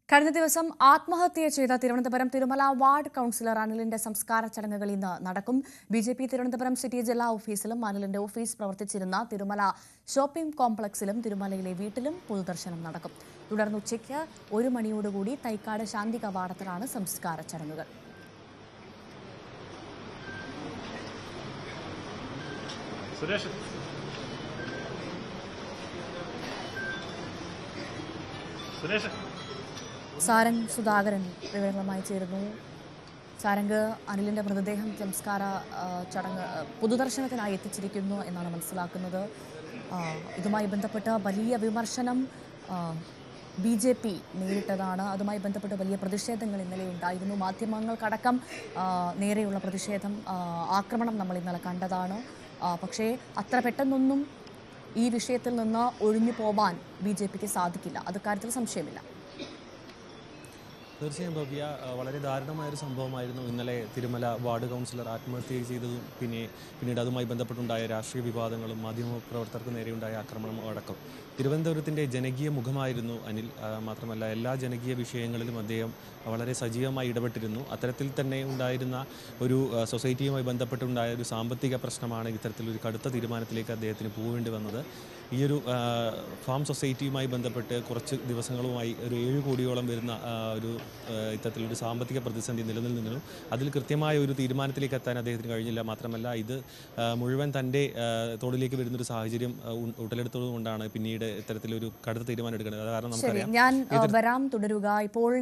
കഴിഞ്ഞ ദിവസം ആത്മഹത്യ ചെയ്ത തിരുവനന്തപുരം തിരുമല വാർഡ് കൌൺസിലർ അനിലിന്റെ സംസ്കാര ചടങ്ങുകൾ ഇന്ന് നടക്കും. ബിജെപി തിരുവനന്തപുരം സിറ്റി ജില്ലാ ഓഫീസിലും അനിലിന്റെ ഓഫീസ് പ്രവർത്തിച്ചിരുന്ന തിരുമല ഷോപ്പിംഗ് കോംപ്ലക്സിലും തിരുമലയിലെ വീട്ടിലും പൊതുദർശനം നടക്കും. തുടർന്ന് ഉച്ചയ്ക്ക് 1 മണിയോടുകൂടി തൈക്കാട് ശാന്തി കവാടത്തിലാണ് സംസ്കാര ചടങ്ങുകൾ. സാരംഗ് സുധാകരൻ വിവരങ്ങളുമായി ചേരുന്നു. സാരംഗ്, അനിലിന്റെ മൃതദേഹം സംസ്കാര ചടങ്ങ് പൊതുദർശനത്തിനായി എത്തിച്ചിരിക്കുന്നു എന്നാണ് മനസ്സിലാക്കുന്നത്. ഇതുമായി ബന്ധപ്പെട്ട് വലിയ വിമർശനം BJP നേരിട്ടതാണ്. അതുമായി ബന്ധപ്പെട്ട് വലിയ പ്രതിഷേധങ്ങൾ ഇന്നലെ ഉണ്ടായിരുന്നു. മാധ്യമങ്ങൾക്കടക്കം നേരെയുള്ള പ്രതിഷേധം, ആക്രമണം നമ്മൾ ഇന്നലെ കണ്ടതാണ്. പക്ഷേ അത്ര പെട്ടെന്നൊന്നും ഈ വിഷയത്തിൽ നിന്ന് ഒഴിഞ്ഞു പോവാൻ BJPക്ക് സാധിക്കില്ല. അത് കാര്യത്തിൽ സംശയമില്ല. തീർച്ചയായും ഭവ്യ, വളരെ ദാരുണമായൊരു സംഭവമായിരുന്നു ഇന്നലെ തിരുമല വാർഡ് കൗൺസിലർ ആത്മഹത്യ ചെയ്തതും പിന്നീട് അതുമായി ബന്ധപ്പെട്ടുണ്ടായ രാഷ്ട്രീയ വിവാദങ്ങളും മാധ്യമപ്രവർത്തകർക്ക് നേരെയുണ്ടായ ആക്രമണം അടക്കം. തിരുവനന്തപുരത്തിൻ്റെ ജനകീയ മുഖമായിരുന്നു അനിൽ. മാത്രമല്ല എല്ലാ ജനകീയ വിഷയങ്ങളിലും അദ്ദേഹം വളരെ സജീവമായി ഇടപെട്ടിരുന്നു. അത്തരത്തിൽ തന്നെ ഉണ്ടായിരുന്ന ഒരു സൊസൈറ്റിയുമായി ബന്ധപ്പെട്ടുണ്ടായ ഒരു സാമ്പത്തിക പ്രശ്നമാണ് ഇത്തരത്തിലൊരു കടുത്ത തീരുമാനത്തിലേക്ക് അദ്ദേഹത്തിന് പോവേണ്ടി വന്നത്. ഈയൊരു ഫാം സൊസൈറ്റിയുമായി ബന്ധപ്പെട്ട് കുറച്ച് ദിവസങ്ങളുമായി ഒരു 7 കോടിയോളം വരുന്ന ഒരു ഇത്തരത്തിലൊരു സാമ്പത്തിക പ്രതിസന്ധി നിലനിന്നിരുന്നു. അതിൽ കൃത്യമായ ഒരു തീരുമാനത്തിലേക്ക് എത്താൻ അദ്ദേഹത്തിന് കഴിഞ്ഞില്ല. മാത്രമല്ല ഇത് മുഴുവൻ തൻ്റെ തോളിലേക്ക് വരുന്നൊരു സാഹചര്യം ഉടലെടുത്തതുകൊണ്ടാണ് പിന്നീട് ഇത്തരത്തിലൊരു കടുത്ത തീരുമാനം എടുക്കുന്നത്. കാരണം നമുക്കറിയാം. ഞാൻ വരാം, തുടരുക. ഇപ്പോൾ